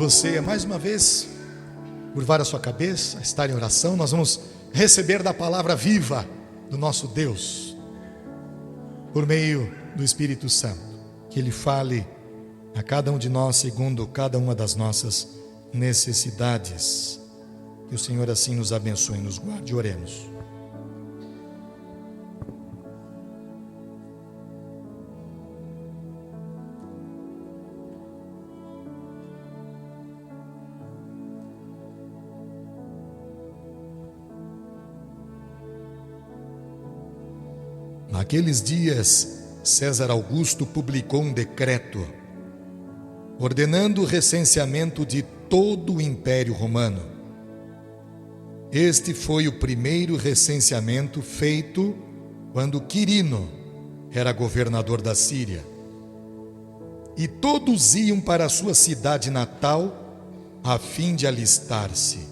você mais uma vez curvar a sua cabeça, estar em oração. Nós vamos receber da palavra viva do nosso Deus, por meio do Espírito Santo, que Ele fale a cada um de nós segundo cada uma das nossas necessidades. Que o Senhor assim nos abençoe e nos guarde. Oremos. Naqueles dias, César Augusto publicou um decreto ordenando o recenseamento de todo o Império Romano. Este foi o primeiro recenseamento feito quando Quirino era governador da Síria. E todos iam para a sua cidade natal a fim de alistar-se.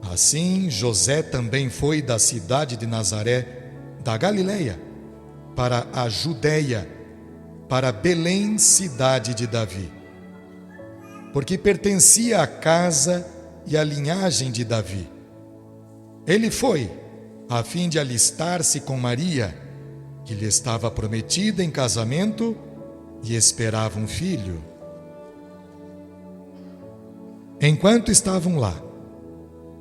Assim, José também foi da cidade de Nazaré, da Galileia, para a Judeia, para Belém, cidade de Davi, porque pertencia à casa e à linhagem de Davi. Ele foi a fim de alistar-se com Maria, que lhe estava prometida em casamento e esperava um filho. Enquanto estavam lá,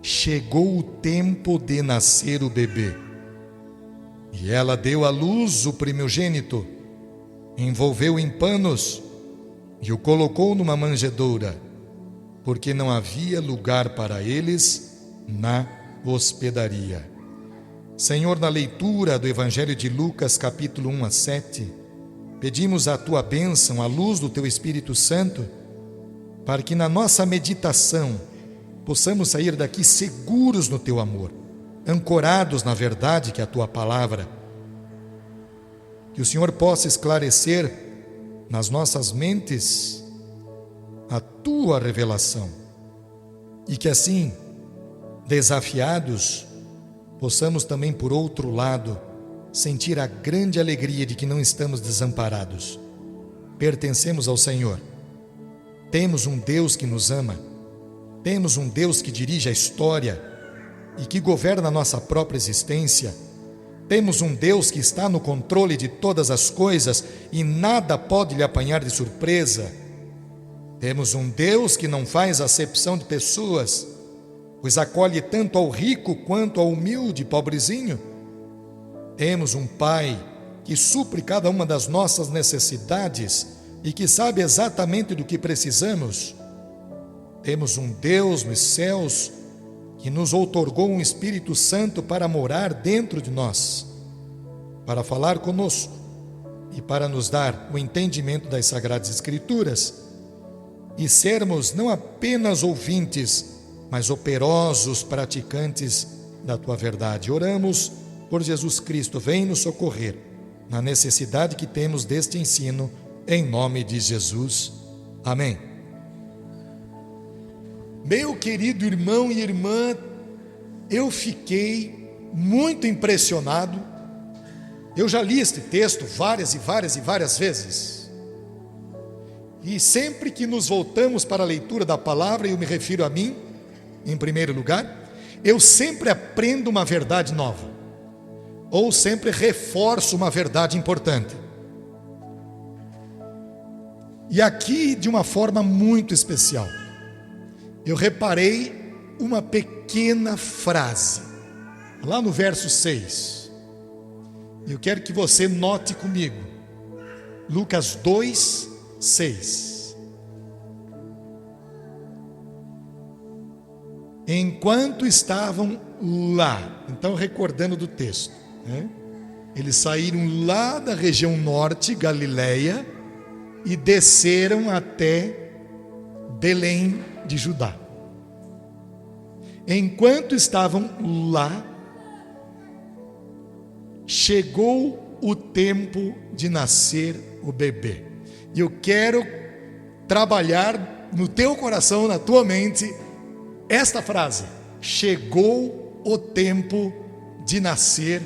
chegou o tempo de nascer o bebê. E ela deu à luz o primogênito, envolveu em panos e o colocou numa manjedoura, porque não havia lugar para eles na hospedaria. Senhor, na leitura do Evangelho de Lucas, capítulo 1 a 7, pedimos a Tua bênção, a luz do Teu Espírito Santo, para que na nossa meditação possamos sair daqui seguros no Teu amor, ancorados na verdade que é a Tua palavra. Que o Senhor possa esclarecer nas nossas mentes a Tua revelação e que assim, desafiados, possamos também, por outro lado, sentir a grande alegria de que não estamos desamparados. Pertencemos ao Senhor. Temos um Deus que nos ama. Temos um Deus que dirige a história e que governa a nossa própria existência. Temos um Deus que está no controle de todas as coisas e nada pode lhe apanhar de surpresa. Temos um Deus que não faz acepção de pessoas, pois acolhe tanto ao rico quanto ao humilde pobrezinho. Temos um Pai que supre cada uma das nossas necessidades e que sabe exatamente do que precisamos. Temos um Deus nos céus que nos outorgou um Espírito Santo para morar dentro de nós, para falar conosco e para nos dar o entendimento das Sagradas Escrituras e sermos não apenas ouvintes, mas operosos praticantes da Tua verdade. Oramos por Jesus Cristo, vem nos socorrer na necessidade que temos deste ensino, em nome de Jesus. Amém. Meu querido irmão e irmã, eu fiquei muito impressionado. Eu já li este texto várias vezes. E sempre que nos voltamos para a leitura da palavra, eu me refiro a mim, em primeiro lugar, eu sempre aprendo uma verdade nova, ou sempre reforço uma verdade importante. E aqui, de uma forma muito especial, eu reparei uma pequena frase, lá no verso 6. Eu quero que você note comigo. Lucas 2, 6. Enquanto estavam lá, então recordando do texto, né? Eles saíram lá da região norte, Galileia, e desceram até Belém de Judá. Enquanto estavam lá, chegou o tempo de nascer o bebê. E eu quero trabalhar no teu coração, na tua mente, esta frase: chegou o tempo de nascer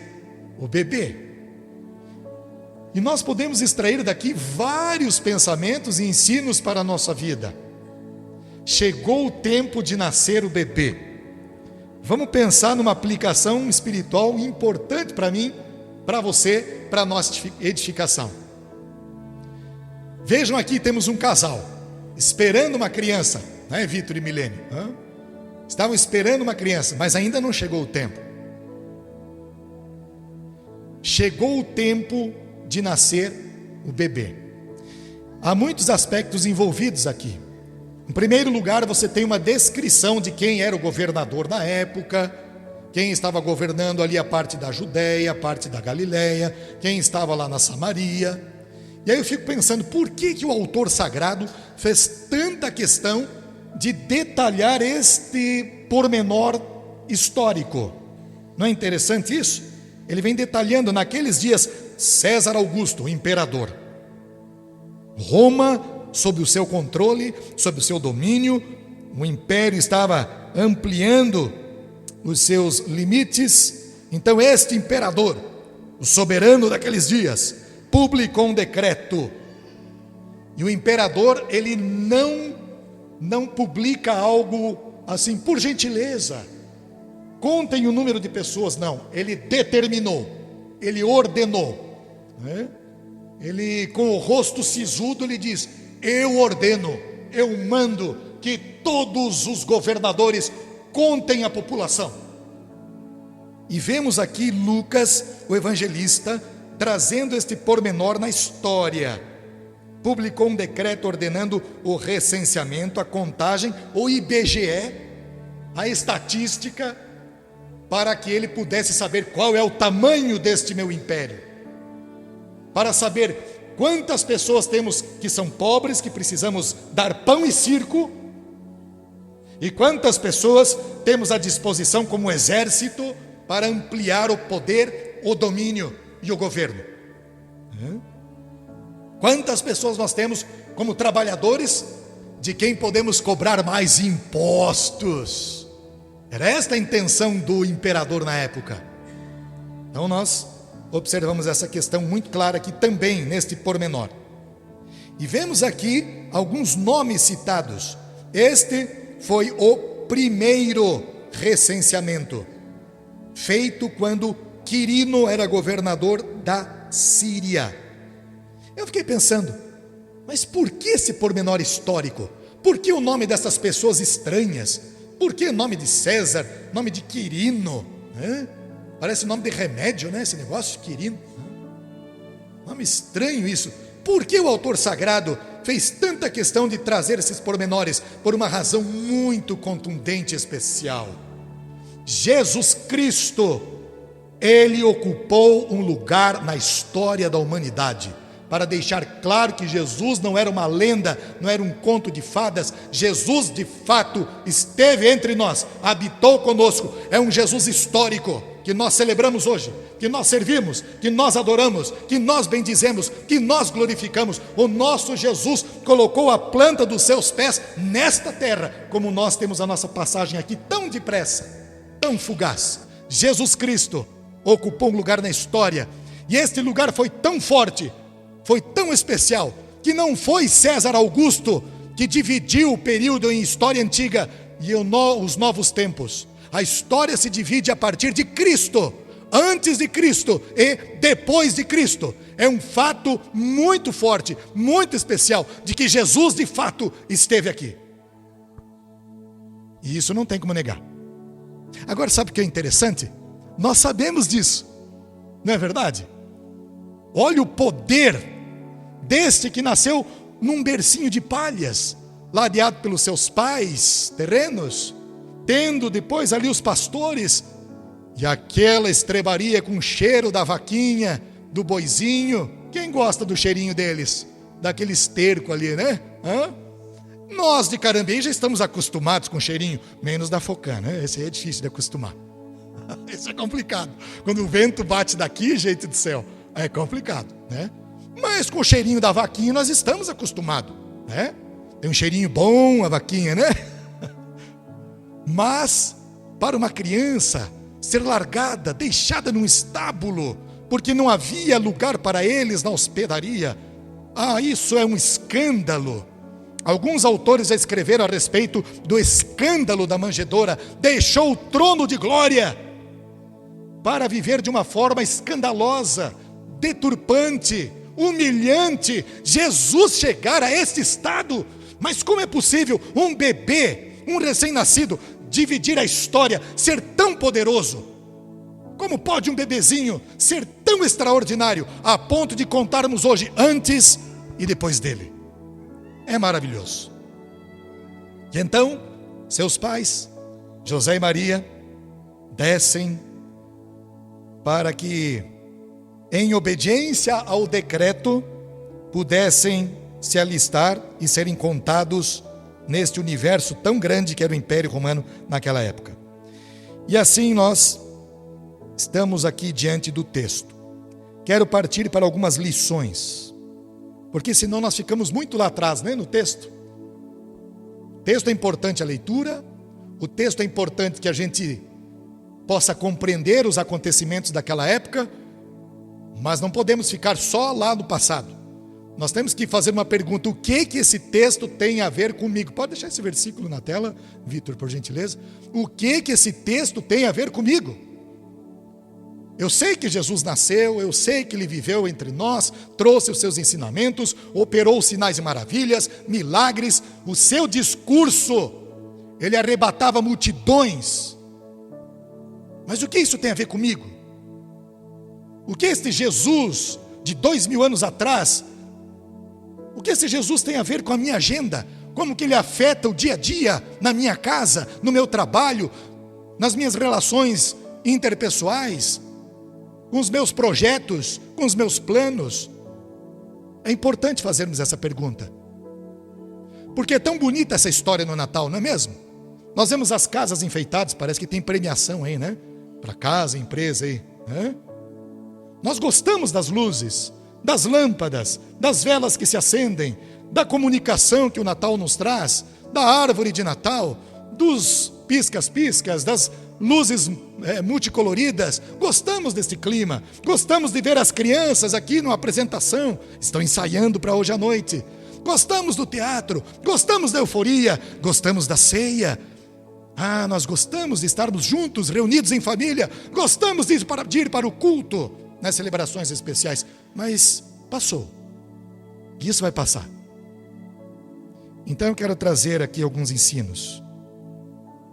o bebê. E nós podemos extrair daqui vários pensamentos e ensinos para a nossa vida. Chegou o tempo de nascer o bebê. Vamos pensar numa aplicação espiritual importante para mim, para você, para a nossa edificação. Vejam aqui, temos um casal esperando uma criança, não é, Vitor e Milene? Estavam esperando uma criança, mas ainda não chegou o tempo. Chegou o tempo de nascer o bebê. Há muitos aspectos envolvidos aqui. Em primeiro lugar, você tem uma descrição de quem era o governador na época, quem estava governando ali a parte da Judéia, a parte da Galileia, quem estava lá na Samaria. E aí eu fico pensando, por que o autor sagrado fez tanta questão de detalhar este pormenor histórico? Não é interessante isso? Ele vem detalhando, naqueles dias, César Augusto, o imperador. Roma, sob o seu controle, sob o seu domínio, o império estava ampliando os seus limites. Então este imperador, o soberano daqueles dias, publicou um decreto. E o imperador, ele não publica algo assim, por gentileza. Contem o número de pessoas, não. Ele determinou, ele ordenou, né? Ele, com o rosto sisudo, ele diz: eu ordeno, eu mando que todos os governadores contem a população. E vemos aqui Lucas, o evangelista, trazendo este pormenor na história. Publicou um decreto ordenando o recenseamento, a contagem, o IBGE, a estatística, para que ele pudesse saber qual é o tamanho deste meu império, para saber quantas pessoas temos que são pobres, que precisamos dar pão e circo, e quantas pessoas temos à disposição como exército para ampliar o poder, o domínio e o governo. Quantas pessoas nós temos como trabalhadores, de quem podemos cobrar mais impostos. Era esta a intenção do imperador na época. Então nós observamos essa questão muito clara aqui também, neste pormenor. E vemos aqui alguns nomes citados. Este foi o primeiro recenseamento, feito quando Quirino era governador da Síria. Eu fiquei pensando, mas por que esse pormenor histórico? Por que o nome dessas pessoas estranhas? Por que o nome de César, nome de Quirino? Parece nome de remédio, né? Esse negócio, Quirino. Nome estranho isso. Por que o autor sagrado fez tanta questão de trazer esses pormenores? Por uma razão muito contundente e especial. Jesus Cristo, ele ocupou um lugar na história da humanidade, para deixar claro que Jesus não era uma lenda, não era um conto de fadas. Jesus de fato esteve entre nós, habitou conosco. É um Jesus histórico que nós celebramos hoje, que nós servimos, que nós adoramos, que nós bendizemos, que nós glorificamos. O nosso Jesus colocou a planta dos seus pés nesta terra, como nós temos a nossa passagem aqui tão depressa, tão fugaz. Jesus Cristo ocupou um lugar na história, e este lugar foi tão forte, foi tão especial, que não foi César Augusto que dividiu o período em história antiga e os novos tempos. A história se divide a partir de Cristo, antes de Cristo e depois de Cristo. É um fato muito forte, muito especial, de que Jesus de fato esteve aqui. E isso não tem como negar. Agora, sabe o que é interessante? Nós sabemos disso, não é verdade? Olha o poder deste que nasceu num bercinho de palhas, ladeado pelos seus pais terrenos, tendo depois ali os pastores, e aquela estrebaria com o cheiro da vaquinha, do boizinho. Quem gosta do cheirinho deles? Daquele esterco ali, né? Nós de Carambeí já estamos acostumados com o cheirinho, menos da Focã, né? Esse aí é difícil de acostumar. Isso é complicado. Quando o vento bate daqui, gente do céu, é complicado, né? Mas com o cheirinho da vaquinha nós estamos acostumados, né? Tem um cheirinho bom a vaquinha, né? Mas para uma criança ser largada, deixada num estábulo, porque não havia lugar para eles na hospedaria, isso é um escândalo. Alguns autores já escreveram a respeito do escândalo da manjedoura. Deixou o trono de glória para viver de uma forma escandalosa, deturpante, humilhante. Jesus chegar a este estado. Mas como é possível um bebê, um recém-nascido, dividir a história, ser tão poderoso? Como pode um bebezinho ser tão extraordinário a ponto de contarmos hoje antes e depois dele? É maravilhoso. E então, seus pais, José e Maria, descem para que, em obediência ao decreto, pudessem se alistar e serem contados neste universo tão grande que era o Império Romano naquela época. E assim nós estamos aqui diante do texto. Quero partir para algumas lições, porque senão nós ficamos muito lá atrás, né, no texto. O texto é importante a leitura, o texto é importante que a gente possa compreender os acontecimentos daquela época, mas não podemos ficar só lá no passado. Nós temos que fazer uma pergunta: o que esse texto tem a ver comigo? Pode deixar esse versículo na tela, Vitor, por gentileza. O que esse texto tem a ver comigo? Eu sei que Jesus nasceu, eu sei que Ele viveu entre nós, trouxe os seus ensinamentos, operou sinais e maravilhas, milagres. O seu discurso, Ele arrebatava multidões. Mas o que isso tem a ver comigo? O que este Jesus de 2000 anos atrás, o que esse Jesus tem a ver com a minha agenda? Como que Ele afeta o dia a dia, na minha casa, no meu trabalho, nas minhas relações interpessoais, com os meus projetos, com os meus planos? É importante fazermos essa pergunta, porque é tão bonita essa história no Natal, não é mesmo? Nós vemos as casas enfeitadas, parece que tem premiação aí, né? Para casa, empresa aí, né? Nós gostamos das luzes, das lâmpadas, das velas que se acendem, da comunicação que o Natal nos traz, da árvore de Natal, dos piscas-piscas, das luzes multicoloridas. Gostamos desse clima, gostamos de ver as crianças aqui numa apresentação, estão ensaiando para hoje à noite. Gostamos do teatro, gostamos da euforia, gostamos da ceia. Nós gostamos de estarmos juntos, reunidos em família, gostamos de ir para o culto, nas celebrações especiais. Mas passou, e isso vai passar. Então eu quero trazer aqui alguns ensinos,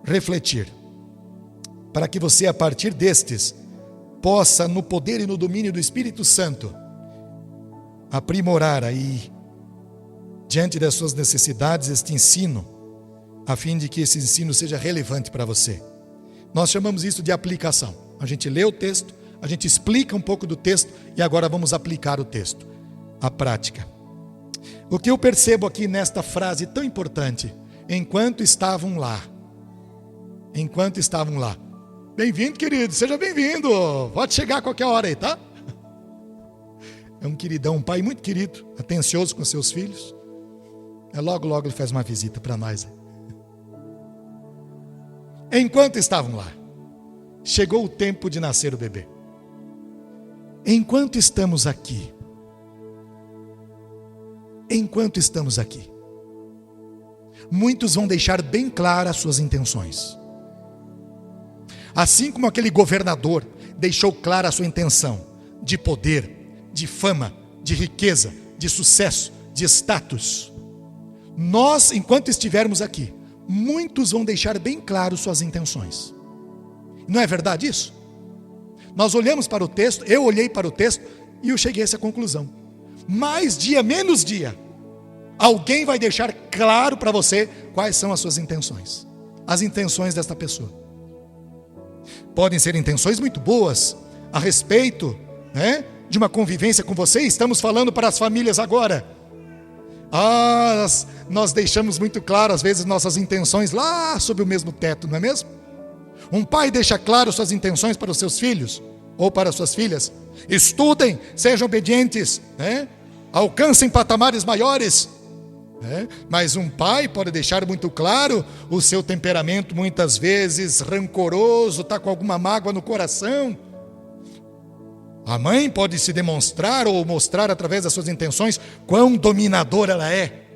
refletir, para que você, a partir destes, possa, no poder e no domínio do Espírito Santo, aprimorar aí, diante das suas necessidades, este ensino, a fim de que esse ensino seja relevante para você. Nós chamamos isso de aplicação. A gente lê o texto, a gente explica um pouco do texto e agora vamos aplicar o texto, a prática. O que eu percebo aqui nesta frase tão importante: enquanto estavam lá. Enquanto estavam lá. Bem-vindo, querido, seja bem-vindo. Pode chegar a qualquer hora aí, tá? É um queridão, um pai muito querido, atencioso com seus filhos. Logo, logo ele faz uma visita para nós. Enquanto estavam lá, chegou o tempo de nascer o bebê. Enquanto estamos aqui, muitos vão deixar bem claras suas intenções. Assim como aquele governador deixou clara a sua intenção de poder, de fama, de riqueza, de sucesso, de status. Nós, enquanto estivermos aqui, muitos vão deixar bem claro suas intenções. Não é verdade isso? Nós olhamos para o texto, eu olhei para o texto e eu cheguei a essa conclusão. Mais dia, menos dia, alguém vai deixar claro para você quais são as suas intenções. As intenções desta pessoa. Podem ser intenções muito boas a respeito, de uma convivência com você. Estamos falando para as famílias agora. Nós deixamos muito claro às vezes nossas intenções lá sob o mesmo teto, não é mesmo? Um pai deixa claro suas intenções para os seus filhos ou para as suas filhas. Estudem, sejam obedientes, alcancem patamares maiores. Mas um pai pode deixar muito claro o seu temperamento, muitas vezes rancoroso, está com alguma mágoa no coração. A mãe pode se demonstrar ou mostrar através das suas intenções quão dominadora ela é,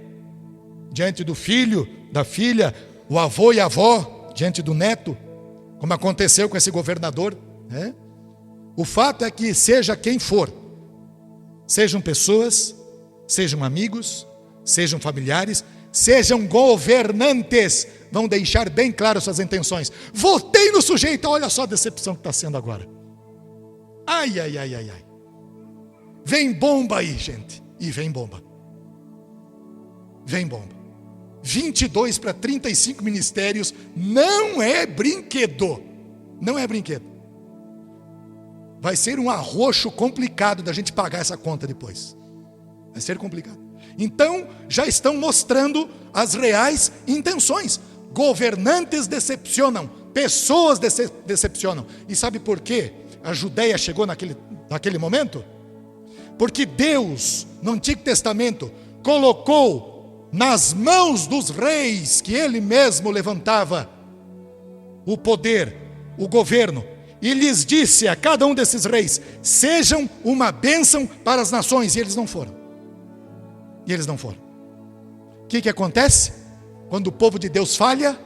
diante do filho, da filha, o avô e a avó diante do neto, como aconteceu com esse governador, né? O fato é que seja quem for, sejam pessoas, sejam amigos, sejam familiares, sejam governantes, vão deixar bem claro suas intenções. Votei no sujeito, olha só a decepção que está sendo agora. Ai, ai, ai, ai, ai. Vem bomba aí, gente. E vem bomba. Vem bomba. 22 para 35 ministérios não é brinquedo. Não é brinquedo. Vai ser um arroxo complicado da gente pagar essa conta depois. Vai ser complicado. Então, já estão mostrando as reais intenções. Governantes decepcionam, pessoas decepcionam. E sabe por quê a Judéia chegou naquele momento? Porque Deus, no Antigo Testamento, colocou nas mãos dos reis, que Ele mesmo levantava o poder, o governo, e lhes disse a cada um desses reis: sejam uma bênção para as nações. E eles não foram. E eles não foram. O que acontece? Quando o povo de Deus falha,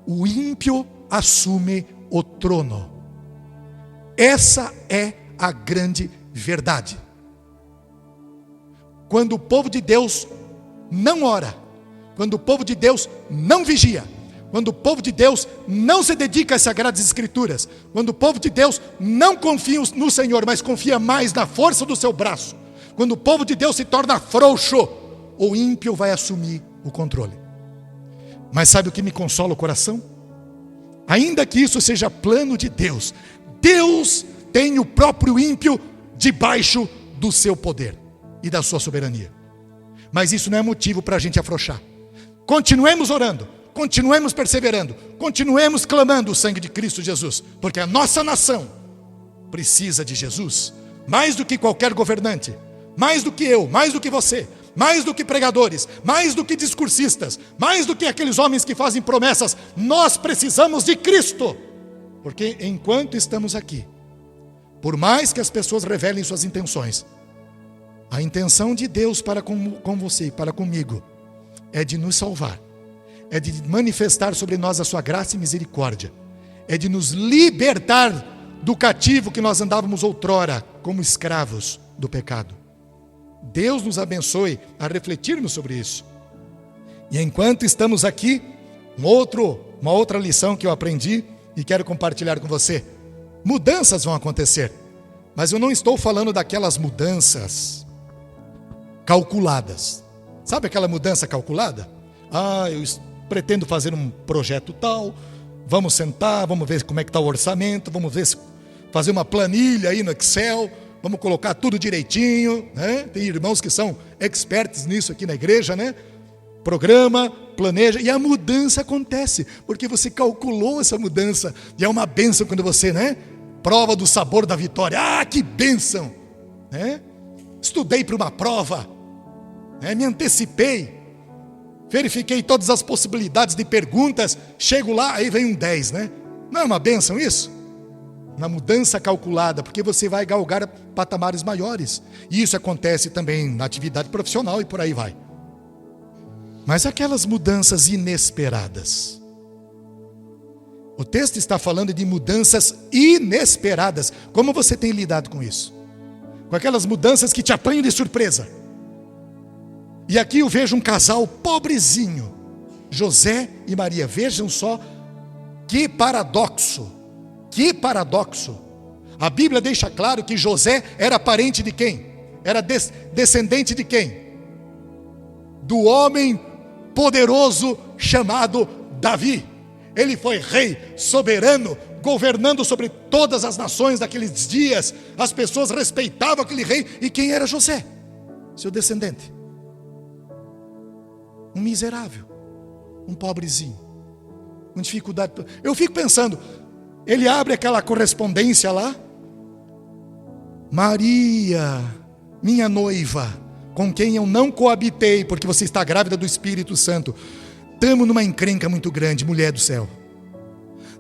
o ímpio assume o trono. Essa é a grande verdade. Quando o povo de Deus não ora, quando o povo de Deus não vigia, quando o povo de Deus não se dedica às Sagradas Escrituras, quando o povo de Deus não confia no Senhor, mas confia mais na força do seu braço, quando o povo de Deus se torna frouxo, o ímpio vai assumir o controle. Mas sabe o que me consola o coração? Ainda que isso seja plano de Deus, Deus tem o próprio ímpio debaixo do seu poder e da sua soberania. Mas isso não é motivo para a gente afrouxar. Continuemos orando, continuemos perseverando, continuemos clamando o sangue de Cristo Jesus, porque a nossa nação precisa de Jesus, mais do que qualquer governante, mais do que eu, mais do que você, mais do que pregadores, mais do que discursistas, mais do que aqueles homens que fazem promessas. Nós precisamos de Cristo, porque enquanto estamos aqui, por mais que as pessoas revelem suas intenções, a intenção de Deus para com você e para comigo é de nos salvar, é de manifestar sobre nós a sua graça e misericórdia, é de nos libertar do cativo que nós andávamos outrora como escravos do pecado. Deus nos abençoe a refletirmos sobre isso. E enquanto estamos aqui, uma outra lição que eu aprendi e quero compartilhar com você. Mudanças vão acontecer, mas eu não estou falando daquelas mudanças calculadas. Sabe aquela mudança calculada? Eu pretendo fazer um projeto tal, vamos sentar, vamos ver como é que está o orçamento, vamos ver fazer uma planilha aí no Excel, vamos colocar tudo direitinho, né? Tem irmãos que são experts nisso aqui na igreja, né? Programa, planeja, e a mudança acontece, porque você calculou essa mudança, e é uma bênção quando você, né? Prova do sabor da vitória. Que bênção, né? Estudei para uma prova, me antecipei, verifiquei todas as possibilidades de perguntas, chego lá, aí vem um 10, né? Não é uma bênção isso? Na mudança calculada, porque você vai galgar patamares maiores, e isso acontece também na atividade profissional e por aí vai. Mas aquelas mudanças inesperadas, o texto está falando de mudanças inesperadas. Como você tem lidado com isso? Com aquelas mudanças que te apanham de surpresa. E aqui eu vejo um casal pobrezinho, José e Maria. Vejam só que paradoxo. Que paradoxo. A Bíblia deixa claro que José era parente de quem? Era descendente de quem? Do homem poderoso chamado Davi. Ele foi rei, soberano, governando sobre todas as nações daqueles dias. As pessoas respeitavam aquele rei. E quem era José? Seu descendente. Um miserável, um pobrezinho, com dificuldade. Eu fico pensando, ele abre aquela correspondência lá. Maria, minha noiva, com quem eu não coabitei, porque você está grávida do Espírito Santo. Estamos numa encrenca muito grande, mulher do céu.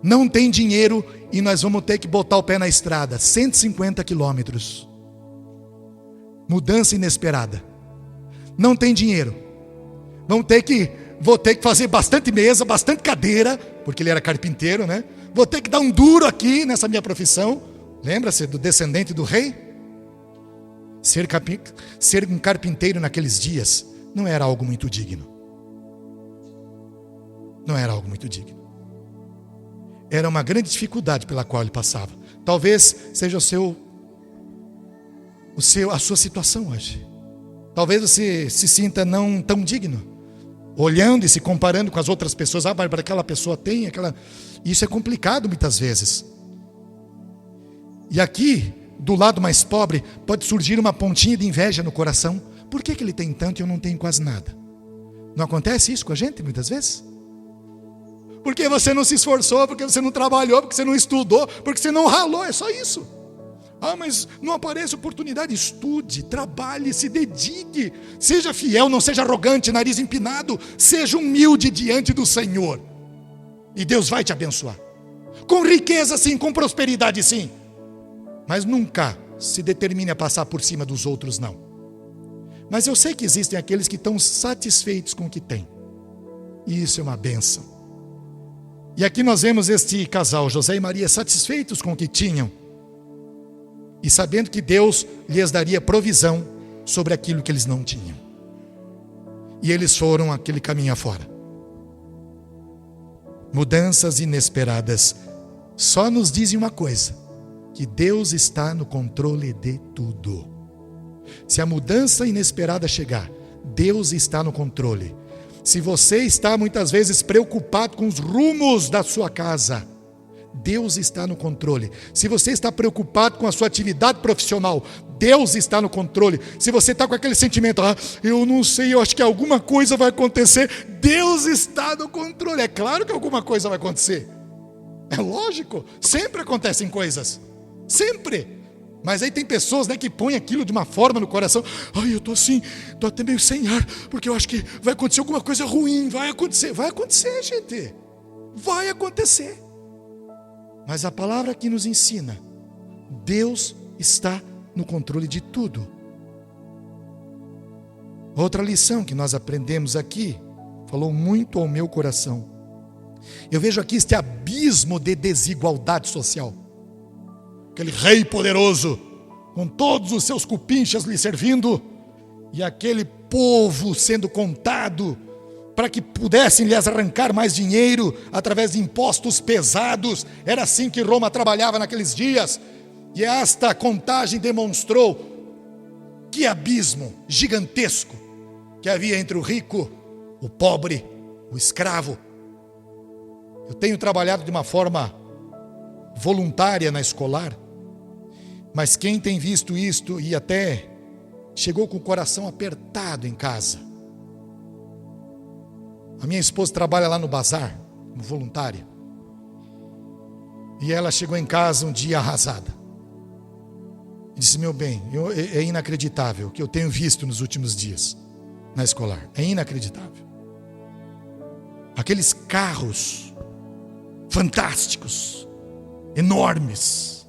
Não tem dinheiro e nós vamos ter que botar o pé na estrada. 150 quilômetros. Mudança inesperada. Não tem dinheiro. Vou ter que fazer bastante mesa, bastante cadeira, porque ele era carpinteiro, né? Vou ter que dar um duro aqui nessa minha profissão. Lembra-se do descendente do rei? Ser um carpinteiro naqueles dias não era algo muito digno. Não era algo muito digno. Era uma grande dificuldade pela qual ele passava. Talvez seja a sua situação hoje. Talvez você se sinta não tão digno, olhando e se comparando com as outras pessoas. Mas para aquela pessoa tem aquela... Isso é complicado muitas vezes. E aqui, do lado mais pobre, pode surgir uma pontinha de inveja no coração. Por que ele tem tanto e eu não tenho quase nada? Não acontece isso com a gente muitas vezes? Porque você não se esforçou, porque você não trabalhou, porque você não estudou, porque você não ralou, é só isso. Mas não aparece oportunidade. Estude, trabalhe, se dedique. Seja fiel, não seja arrogante, nariz empinado. Seja humilde diante do Senhor. E Deus vai te abençoar. Com riqueza sim, com prosperidade sim. Mas nunca se determine a passar por cima dos outros, não. Mas eu sei que existem aqueles que estão satisfeitos com o que têm. E isso é uma bênção. E aqui nós vemos este casal, José e Maria, satisfeitos com o que tinham. E sabendo que Deus lhes daria provisão sobre aquilo que eles não tinham. E eles foram aquele caminho afora. Mudanças inesperadas só nos dizem uma coisa: que Deus está no controle de tudo. Se a mudança inesperada chegar, Deus está no controle. Se você está muitas vezes preocupado com os rumos da sua casa, Deus está no controle. Se você está preocupado com a sua atividade profissional, Deus está no controle. Se você está com aquele sentimento, eu não sei, eu acho que alguma coisa vai acontecer, Deus está no controle. É claro que alguma coisa vai acontecer. É lógico, sempre acontecem coisas. Sempre. Mas aí tem pessoas, né, que põem aquilo de uma forma no coração. Eu estou assim, estou até meio sem ar, porque eu acho que vai acontecer alguma coisa ruim. Vai acontecer, gente. Vai acontecer. Mas a palavra que nos ensina, Deus está no controle de tudo. Outra lição que nós aprendemos aqui, falou muito ao meu coração. Eu vejo aqui este abismo de desigualdade social. Aquele rei poderoso, com todos os seus cupinchas lhe servindo, e aquele povo sendo contado, para que pudessem lhes arrancar mais dinheiro, através de impostos pesados. Era assim que Roma trabalhava naqueles dias, e esta contagem demonstrou que abismo gigantesco que havia entre o rico, o pobre, o escravo. Eu tenho trabalhado de uma forma voluntária na escolar, mas quem tem visto isto e até chegou com o coração apertado em casa. A minha esposa trabalha lá no bazar, como voluntária. E ela chegou em casa um dia arrasada. E disse: meu bem, é inacreditável o que eu tenho visto nos últimos dias na escolar. É inacreditável. Aqueles carros fantásticos, enormes,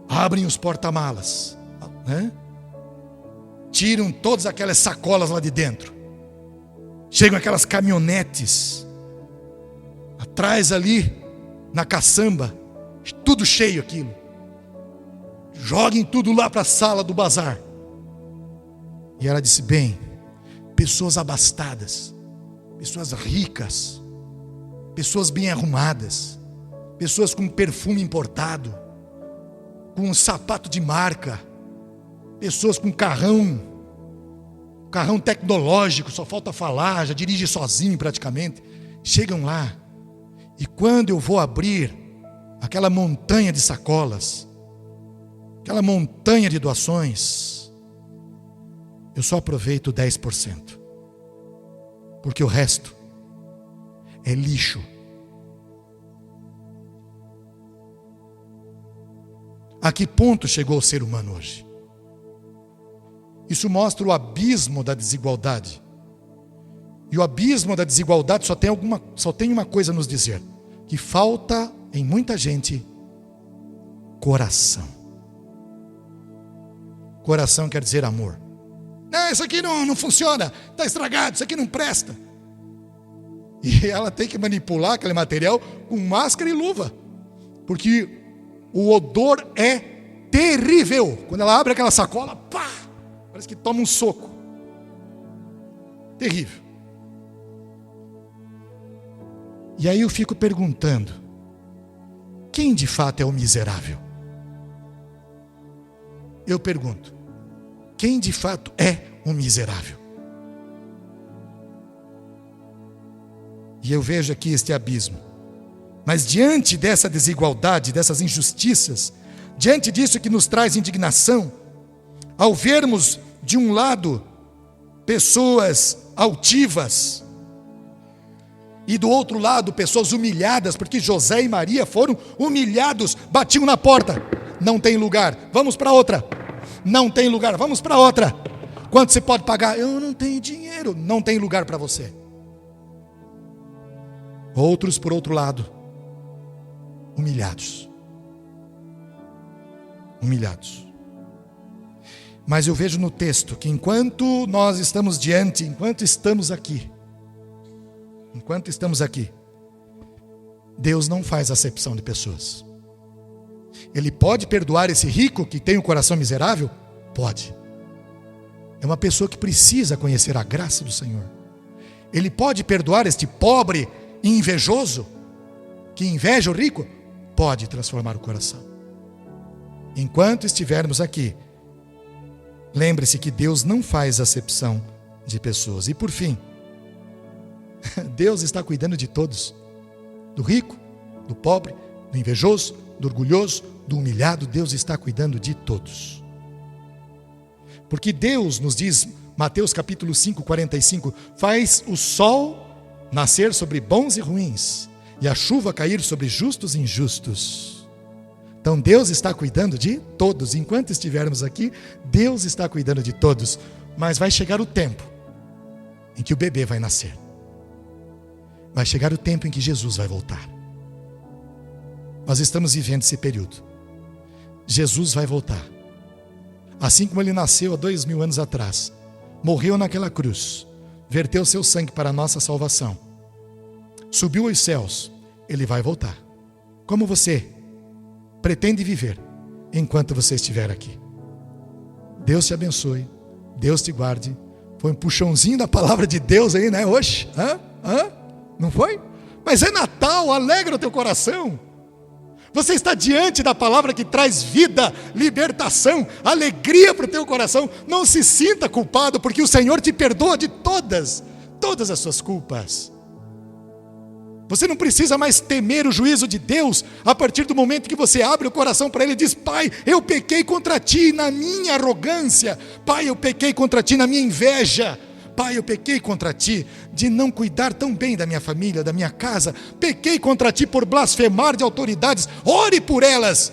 abrem os porta-malas, né? Tiram todas aquelas sacolas lá de dentro. Chegam aquelas caminhonetes atrás ali na caçamba, tudo cheio aquilo. Joguem tudo lá para a sala do bazar. E ela disse: bem, pessoas abastadas, pessoas ricas, pessoas bem arrumadas, pessoas com perfume importado, com um sapato de marca, pessoas com carrão tecnológico, só falta falar, já dirige sozinho praticamente. Chegam lá, e quando eu vou abrir aquela montanha de sacolas, aquela montanha de doações, eu só aproveito 10%, porque o resto é lixo. A que ponto chegou o ser humano hoje? Isso mostra o abismo da desigualdade. E o abismo da desigualdade só tem uma coisa a nos dizer: que falta em muita gente coração. Coração quer dizer amor. Isso aqui não funciona, está estragado, isso aqui não presta. E ela tem que manipular aquele material com máscara e luva, porque o odor é terrível. Quando ela abre aquela sacola, pá, parece que toma um soco. Terrível. E aí eu fico perguntando, quem de fato é o miserável? Eu pergunto, quem de fato é um miserável? E eu vejo aqui este abismo. Mas diante dessa desigualdade, dessas injustiças, diante disso que nos traz indignação, ao vermos de um lado pessoas altivas e do outro lado pessoas humilhadas, porque José e Maria foram humilhados, batiam na porta, não tem lugar, vamos para outra. Não tem lugar, vamos para outra. Quanto você pode pagar? Eu não tenho dinheiro, não tem lugar para você. Outros, por outro lado, humilhados. Humilhados. Mas eu vejo no texto que enquanto nós estamos diante, enquanto estamos aqui, Deus não faz acepção de pessoas. Ele pode perdoar esse rico que tem o coração miserável? Pode. É uma pessoa que precisa conhecer a graça do Senhor. Ele pode perdoar este pobre e invejoso que inveja o rico? Pode transformar o coração. Enquanto estivermos aqui, lembre-se que Deus não faz acepção de pessoas. E por fim, Deus está cuidando de todos. Do rico, do pobre, do invejoso, do orgulhoso, do humilhado. Deus está cuidando de todos. Porque Deus nos diz, Mateus capítulo 5, 45, faz o sol nascer sobre bons e ruins, e a chuva cair sobre justos e injustos. Então Deus está cuidando de todos. Enquanto estivermos aqui, Deus está cuidando de todos. Mas vai chegar o tempo em que o bebê vai nascer. Vai chegar o tempo em que Jesus vai voltar. Nós estamos vivendo esse período. Jesus vai voltar. Assim como ele nasceu há 2000 anos atrás, morreu naquela cruz, verteu seu sangue para a nossa salvação, subiu aos céus, ele vai voltar. Como você pretende viver enquanto você estiver aqui? Deus te abençoe, Deus te guarde. Foi um puxãozinho da palavra de Deus aí, né? Oxe, não foi? Mas é Natal, alegra o teu coração. Você está diante da palavra que traz vida, libertação, alegria para o teu coração. Não se sinta culpado, porque o Senhor te perdoa de todas as suas culpas. Você não precisa mais temer o juízo de Deus a partir do momento que você abre o coração para Ele e diz: Pai, eu pequei contra Ti na minha arrogância. Pai, eu pequei contra Ti na minha inveja. Pai, eu pequei contra Ti de não cuidar tão bem da minha família, da minha casa. Pequei contra Ti por blasfemar de autoridades. Ore por elas.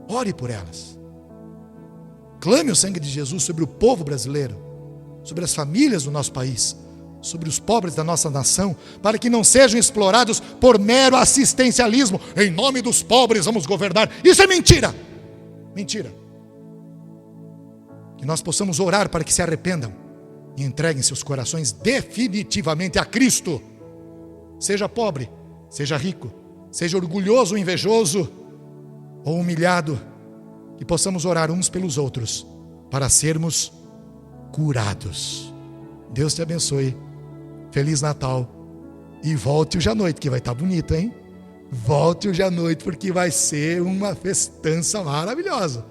Ore por elas. Clame o sangue de Jesus sobre o povo brasileiro, sobre as famílias do nosso país, sobre os pobres da nossa nação, para que não sejam explorados por mero assistencialismo. Em nome dos pobres vamos governar. Isso é mentira. Mentira. Que nós possamos orar para que se arrependam e entreguem seus corações definitivamente a Cristo. Seja pobre, seja rico, seja orgulhoso ou invejoso ou humilhado, que possamos orar uns pelos outros para sermos curados. Deus te abençoe. Feliz Natal. E volte hoje à noite, que vai estar bonito, hein? Volte hoje à noite, porque vai ser uma festança maravilhosa.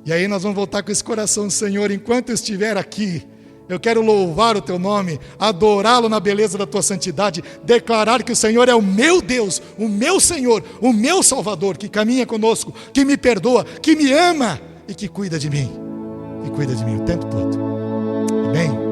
E aí nós vamos voltar com esse coração: Senhor, enquanto eu estiver aqui, eu quero louvar o Teu nome, adorá-lo na beleza da Tua santidade, declarar que o Senhor é o meu Deus, o meu Senhor, o meu Salvador, que caminha conosco, que me perdoa, que me ama e que cuida de mim o tempo todo. Amém?